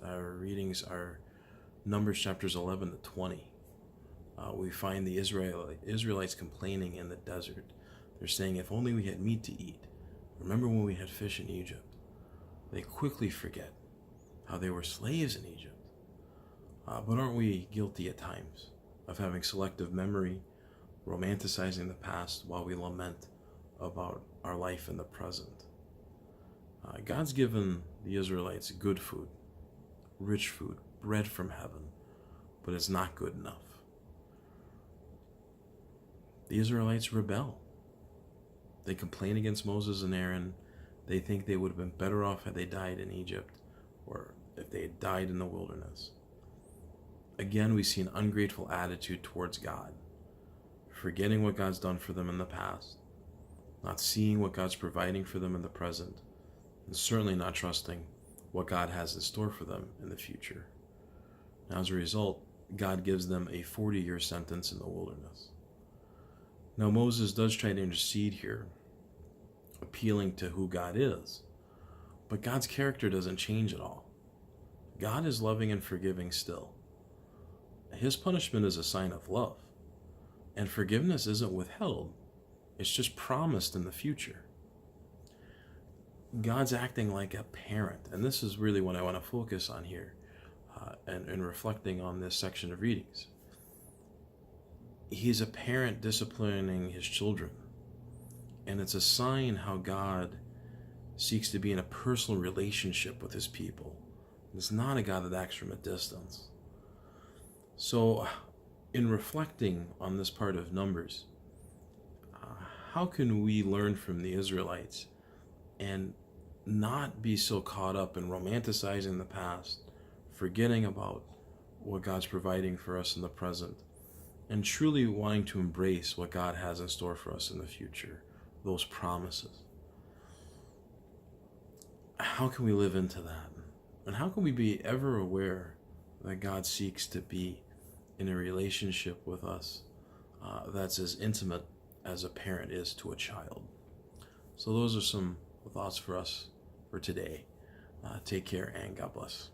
Our readings are Numbers chapters 11 to 20. We find the Israelites complaining in the desert. They're saying, if only we had meat to eat. Remember when we had fish in Egypt? They quickly forget how they were slaves in Egypt. But aren't we guilty at times of having selective memory, romanticizing the past while we lament about our life in the present? God's given the Israelites good food, rich food, bread from heaven, but it's not good enough. The Israelites rebel. They complain against Moses and Aaron. They think they would have been better off had they died in Egypt, or if they had died in the wilderness. Again, we see an ungrateful attitude towards God, forgetting what God's done for them in the past, not seeing what God's providing for them in the present, and certainly not trusting what God has in store for them in the future. Now, as a result, God gives them a 40-year sentence in the wilderness. Now, Moses does try to intercede here, appealing to who God is, but God's character doesn't change at all. God is loving and forgiving still. His punishment is a sign of love, and forgiveness isn't withheld, it's just promised in the future. God's acting like a parent, and this is really what I want to focus on here, and reflecting on this section of readings. He's a parent disciplining his children, and it's a sign how God seeks to be in a personal relationship with his people. It's not a God that acts from a distance. So, in reflecting on this part of Numbers, how can we learn from the Israelites and not be so caught up in romanticizing the past, forgetting about what God's providing for us in the present, and truly wanting to embrace what God has in store for us in the future, those promises? How can we live into that? And how can we be ever aware that God seeks to be in a relationship with us that's as intimate as a parent is to a child? So those are some thoughts for us for today. Take care and God bless.